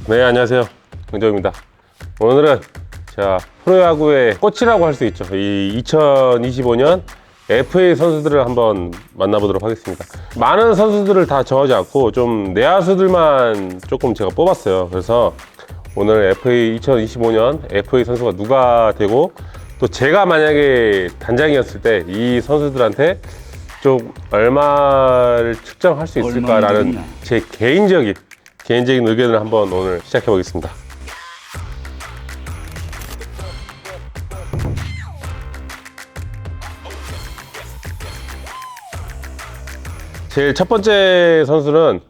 네, 안녕하세요. 은정입니다. 오늘은 제가 프로야구의 꽃이라고 할 수 있죠. 이 2025년 FA 선수들을 한번 만나보도록 하겠습니다. 많은 선수들을 다 정하지 않고 좀 내야수들만 조금 제가 뽑았어요. 그래서 오늘 FA 2025년 FA 선수가 누가 되고 또 제가 만약에 단장이었을 때 이 선수들한테 좀 얼마를 측정할 수 있을까라는 제 개인적인 의견을 한번 오늘 시작해 보겠습니다. 제일 첫 번째 선수는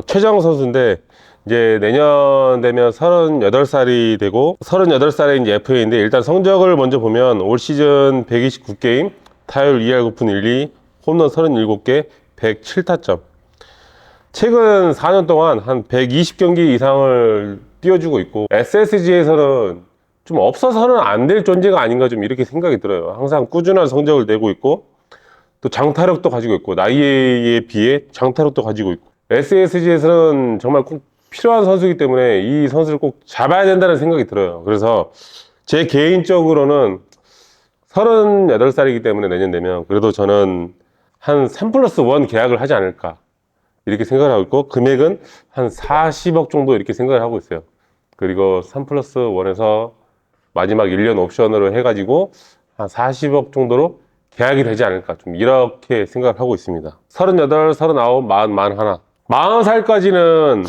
최정 선수인데 이제 내년 되면 38살이 되고 38살에 이제 FA인데 일단 성적을 먼저 보면 올 시즌 129게임, 타율 2할 9푼 1리, 홈런 37개, 107타점. 최근 4년 동안 한 120경기 이상을 띄워주고 있고 SSG에서는 좀 없어서는 안 될 존재가 아닌가 좀 이렇게 생각이 들어요. 항상 꾸준한 성적을 내고 있고 또 장타력도 가지고 있고 나이에 비해 장타력도 가지고 있고 SSG에서는 정말 꼭 필요한 선수이기 때문에 이 선수를 꼭 잡아야 된다는 생각이 들어요. 그래서 제 개인적으로는 38살이기 때문에 내년 되면 그래도 저는 한 3+1 계약을 하지 않을까 이렇게 생각을 하고 있고 금액은 한 40억 정도 이렇게 생각을 하고 있어요. 그리고 3+1에서 마지막 1년 옵션으로 해가지고 한 40억 정도로 계약이 되지 않을까 좀 이렇게 생각을 하고 있습니다. 38, 39, 40, 41 40살까지는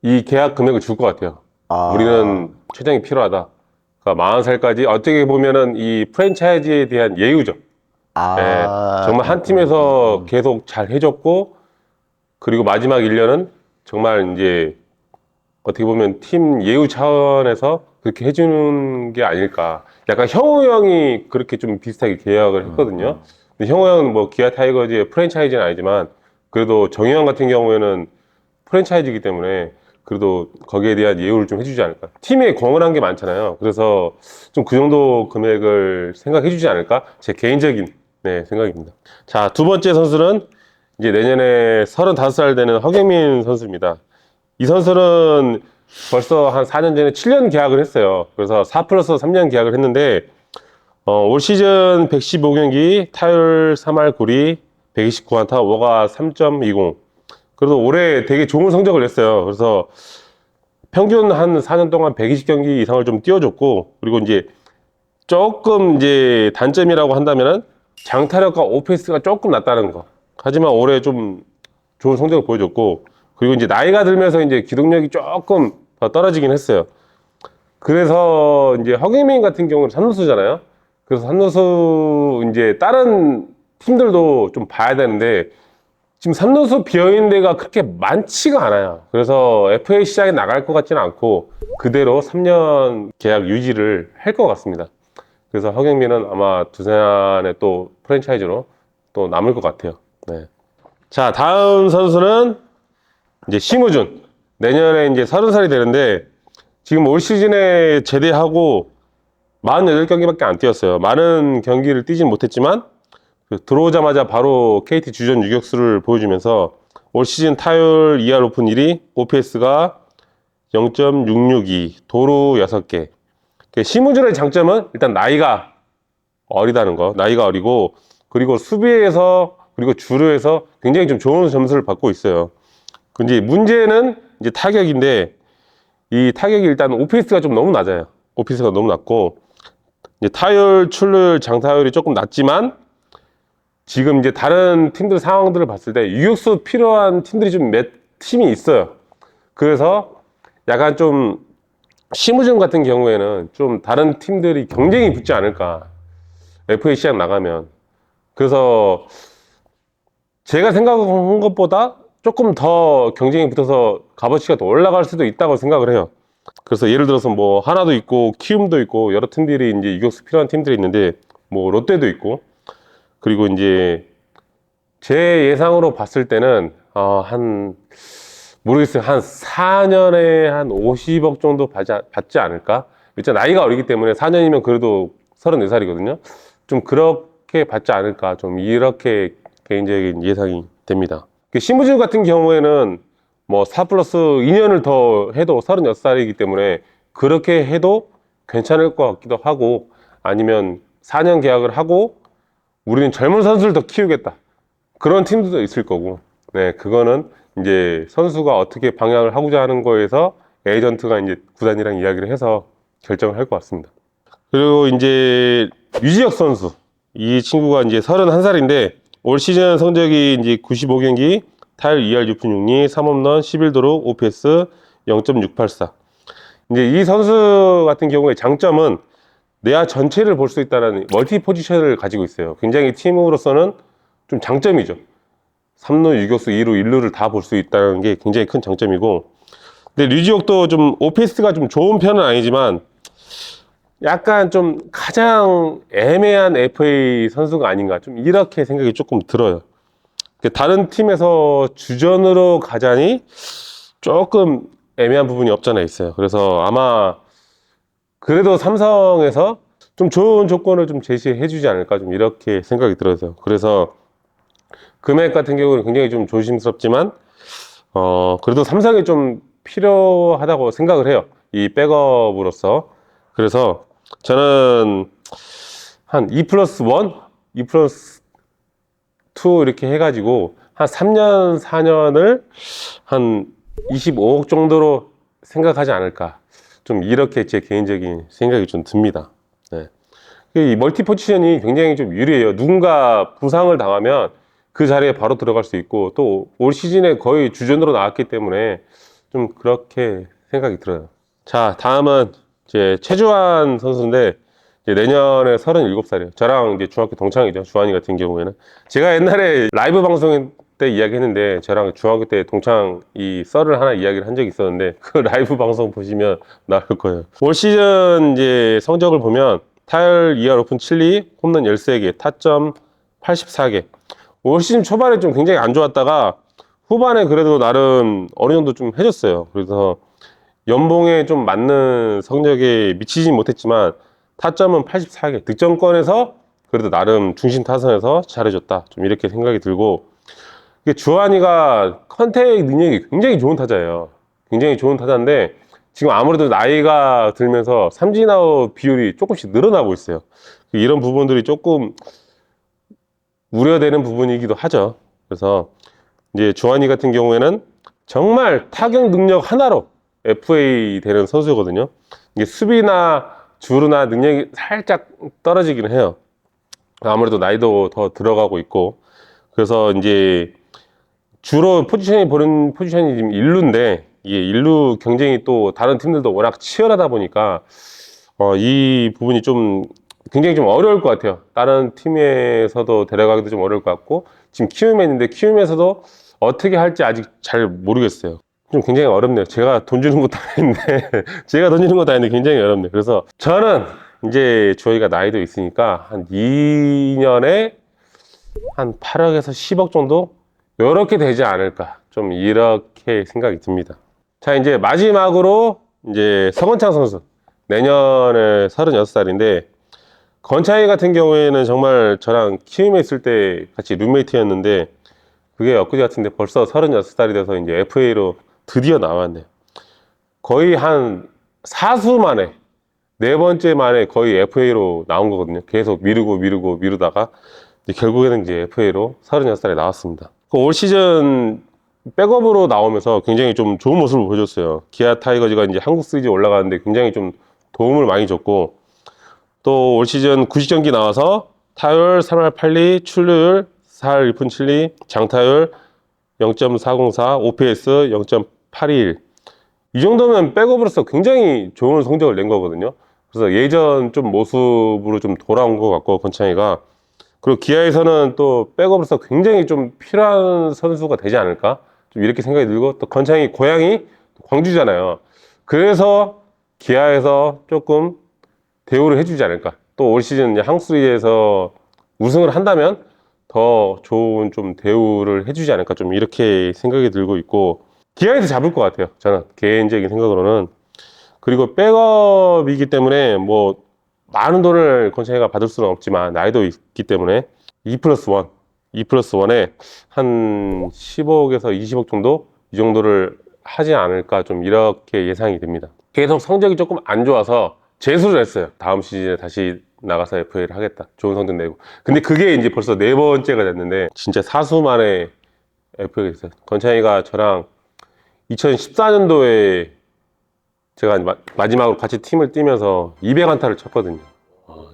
이 계약 금액을 줄 것 같아요. 우리는 최정이 필요하다. 그러니까 40살까지 어떻게 보면은 이 프랜차이즈에 대한 예우죠. 네, 정말 한 팀에서 계속 잘 해줬고 그리고 마지막 1년은 정말 이제 어떻게 보면 팀 예우 차원에서 그렇게 해주는 게 아닐까. 약간 형우 형이 그렇게 좀 비슷하게 계약을 했거든요. 근데 형우 형은 뭐 기아 타이거즈의 프랜차이즈는 아니지만 그래도 정희영 같은 경우에는 프랜차이즈이기 때문에 그래도 거기에 대한 예우를 좀 해주지 않을까. 팀에 공헌한 게 많잖아요. 그래서 좀 그 정도 금액을 생각해 주지 않을까. 제 개인적인 생각입니다. 자, 두 번째 선수는 이제 내년에 35살 되는 허경민 선수입니다. 이 선수는 벌써 한 4년 전에 7년 계약을 했어요. 그래서 4+3년 계약을 했는데 올 시즌 115경기, 타율 3할 9리, 129안타, 워가 3.20. 그래도 올해 되게 좋은 성적을 냈어요. 그래서 평균 한 4년 동안 120경기 이상을 좀 띄워줬고, 그리고 이제 조금 이제 단점이라고 한다면은 장타력과 오페이스가 조금 낮다는 거. 하지만 올해 좀 좋은 성적을 보여줬고, 그리고 이제 나이가 들면서 이제 기동력이 조금 더 떨어지긴 했어요. 그래서 이제 허경민 같은 경우는 삼루수잖아요. 그래서 삼루수 이제 다른 팀들도 좀 봐야 되는데 지금 삼루수 비어있는 데가 그렇게 많지가 않아요. 그래서 FA 시장에 나갈 것 같지는 않고 그대로 3년 계약 유지를 할 것 같습니다. 그래서 허경민은 아마 두산에 또 프랜차이즈로 또 남을 것 같아요. 네. 자, 다음 선수는 이제 심우준. 내년에 이제 30살이 되는데 지금 올 시즌에 제대하고 48경기밖에 안 뛰었어요. 많은 경기를 뛰진 못했지만 들어오자마자 바로 KT 주전 유격수를 보여주면서 올 시즌 타율 2할 오픈 1위, OPS가 0.662, 도루 6개. 심우준의 장점은 일단 나이가 어리다는 거. 나이가 어리고 그리고 수비에서 그리고 주루에서 굉장히 좀 좋은 점수를 받고 있어요. 근데 문제는 이제 타격인데 이 타격이 일단 오피스가 좀 너무 낮아요. 오피스가 너무 낮고 이제 타율, 출루율, 장타율이 조금 낮지만 지금 이제 다른 팀들 상황들을 봤을 때 유격수 필요한 팀들이 좀 몇 팀이 있어요. 그래서 약간 좀 심우준 같은 경우에는 좀 다른 팀들이 경쟁이 붙지 않을까. FA 시장 나가면. 그래서 제가 생각한 것보다 조금 더 경쟁이 붙어서 값어치가 더 올라갈 수도 있다고 생각을 해요. 그래서 예를 들어서 뭐 하나도 있고 키움도 있고 여러 팀들이 이제 유격수 필요한 팀들이 있는데 뭐 롯데도 있고 그리고 이제 제 예상으로 봤을 때는 한 모르겠어요. 한 4년에 한 50억 정도 받지 않을까? 일단 나이가 어리기 때문에 4년이면 그래도 34살이거든요. 좀 그렇게 받지 않을까? 좀 이렇게 개인적인 예상이 됩니다. 심우준 같은 경우에는 뭐 4 플러스 2년을 더 해도 36살이기 때문에 그렇게 해도 괜찮을 것 같기도 하고, 아니면 4년 계약을 하고 우리는 젊은 선수를 더 키우겠다, 그런 팀들도 있을 거고. 네, 그거는 이제 선수가 어떻게 방향을 하고자 하는 거에서 에이전트가 이제 구단이랑 이야기를 해서 결정을 할 것 같습니다. 그리고 이제 류지혁 선수, 이 친구가 이제 31살인데 올 시즌 성적이 이제 95경기, 타율 2할 6푼 6리, 3홈런, 11도루, OPS 0.684. 이제 이 선수 같은 경우에 장점은 내야 전체를 볼 수 있다는 멀티 포지션을 가지고 있어요. 굉장히 팀으로서는 좀 장점이죠. 3루, 유격수, 2루, 1루를 다 볼 수 있다는 게 굉장히 큰 장점이고, 근데 류지혁도 좀 OPS가 좀 좋은 편은 아니지만 약간 좀 가장 애매한 FA 선수가 아닌가, 좀 이렇게 생각이 조금 들어요. 다른 팀에서 주전으로 가자니 조금 애매한 부분이 없잖아 있어요. 그래서 아마 그래도 삼성에서 좀 좋은 조건을 좀 제시해 주지 않을까, 좀 이렇게 생각이 들어서. 그래서 금액 같은 경우는 굉장히 좀 조심스럽지만 그래도 삼성이 좀 필요하다고 생각을 해요, 이 백업으로서. 그래서 저는 한 2 플러스 1, 2 플러스 2 이렇게 해가지고 한 3년, 4년을 한 25억 정도로 생각하지 않을까, 좀 이렇게 제 개인적인 생각이 좀 듭니다. 네. 이 멀티 포지션이 굉장히 좀 유리해요. 누군가 부상을 당하면 그 자리에 바로 들어갈 수 있고, 또 올 시즌에 거의 주전으로 나왔기 때문에 좀 그렇게 생각이 들어요. 자, 다음은 이제 최주환 선수인데, 이제 내년에 37살이에요. 저랑 이제 중학교 동창이죠. 주환이 같은 경우에는. 제가 옛날에 라이브 방송 때 이야기했는데, 저랑 중학교 때 동창 이 썰을 하나 이야기를 한 적이 있었는데, 그 라이브 방송 보시면 나올 거예요. 올 시즌 이제 성적을 보면 타율 2할 오픈 7리, 홈런 13개, 타점 84개. 올 시즌 초반에 좀 굉장히 안 좋았다가 후반에 그래도 나름 어느 정도 좀 해줬어요. 그래서 연봉에 좀 맞는 성적에 미치진 못했지만 타점은 84개, 득점권에서 그래도 나름 중심 타선에서 잘해줬다, 좀 이렇게 생각이 들고, 이게 주한이가 컨택 능력이 굉장히 좋은 타자예요. 굉장히 좋은 타자인데 지금 아무래도 나이가 들면서 삼진아웃 비율이 조금씩 늘어나고 있어요. 이런 부분들이 조금 우려되는 부분이기도 하죠. 그래서 이제 주한이 같은 경우에는 정말 타격 능력 하나로 FA 되는 선수거든요. 이게 수비나 주루나 능력이 살짝 떨어지기는 해요. 아무래도 나이도 더 들어가고 있고. 그래서 이제 주로 포지션이 보는 포지션이 지금 1루인데, 이게 1루 경쟁이 또 다른 팀들도 워낙 치열하다 보니까 이 부분이 좀 굉장히 좀 어려울 것 같아요. 다른 팀에서도 데려가기도 좀 어려울 것 같고, 지금 키움에 있는데 키움에서도 어떻게 할지 아직 잘 모르겠어요. 좀 굉장히 어렵네요. 제가 돈 주는 것도 아닌데 제가 돈 주는 것도 아닌데 굉장히 어렵네요. 그래서 저는 이제 저희가 나이도 있으니까 한 2년에 한 8억에서 10억 정도 이렇게 되지 않을까, 좀 이렇게 생각이 듭니다. 자, 이제 마지막으로 이제 서건창 선수, 내년에 36살인데 건창이 같은 경우에는 정말 저랑 키움에 있을 때 같이 룸메이트였는데, 그게 엊그제 같은데 벌써 36살이 돼서 이제 FA로 드디어 나왔네요. 거의 한 사수 만에, 네 번째 만에 거의 FA로 나온 거거든요. 계속 미루다가 이제 결국에는 이제 FA로 36살에 나왔습니다. 올 시즌 백업으로 나오면서 굉장히 좀 좋은 모습을 보여줬어요. 기아 타이거즈가 이제 한국 시리즈 올라가는데 굉장히 좀 도움을 많이 줬고, 또 올 시즌 90경기 나와서 타율 3할 8리, 출루율 4할 1푼 7리, 장타율 0.404, OPS 0.821. 이 정도면 백업으로서 굉장히 좋은 성적을 낸 거거든요. 그래서 예전 좀 모습으로 좀 돌아온 것 같고, 권창희가. 그리고 기아에서는 또 백업으로서 굉장히 좀 필요한 선수가 되지 않을까, 좀 이렇게 생각이 들고, 또 권창희 고향이 광주잖아요. 그래서 기아에서 조금 대우를 해주지 않을까. 또 올 시즌 한국 시리즈에서 우승을 한다면 더 좋은 좀 대우를 해주지 않을까, 좀 이렇게 생각이 들고 있고, 기아에서 잡을 것 같아요, 저는 개인적인 생각으로는. 그리고 백업이기 때문에 뭐 많은 돈을 권창희가 받을 수는 없지만 나이도 있기 때문에 2 플러스 1, 2 플러스 1에 한 15억에서 20억 정도, 이 정도를 하지 않을까 좀 이렇게 예상이 됩니다. 계속 성적이 조금 안 좋아서 재수를 했어요. 다음 시즌에 다시 나가서 FA를 하겠다. 좋은 성적 내고. 근데 그게 이제 벌써 네 번째가 됐는데 진짜 사수 만에 FA가 됐어요. 건창이가 저랑 2014년도에 제가 마지막으로 같이 팀을 뛰면서 200안타를 쳤거든요.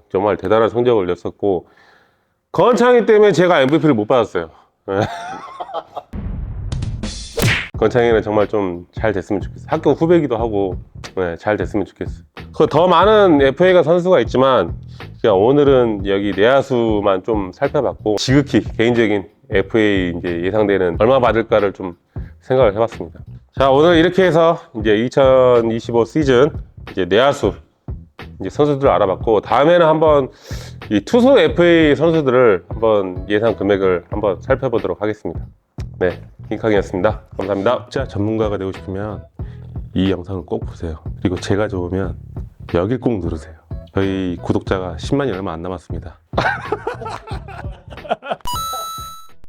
정말 대단한 성적을 냈었고 건창이 때문에 제가 MVP를 못 받았어요. 건창이는 정말 좀 잘 됐으면 좋겠어. 학교 후배기도 하고 잘 됐으면 좋겠어. 더 많은 FA가 선수가 있지만 그냥 오늘은 여기 내야수만 좀 살펴봤고 지극히 개인적인 FA 이제 예상되는 얼마 받을까를 좀 생각을 해봤습니다. 자, 오늘 이렇게 해서 이제 2025 시즌 이제 내야수 이제 선수들을 알아봤고 다음에는 한번 이 투수 FA 선수들을 한번 예상 금액을 한번 살펴보도록 하겠습니다. 네, 킹캉이었습니다. 감사합니다. 진짜 전문가가 되고 싶으면 이 영상을 꼭 보세요. 그리고 제가 좋으면 여길 꼭 누르세요. 저희 구독자가 10만이 얼마 안 남았습니다.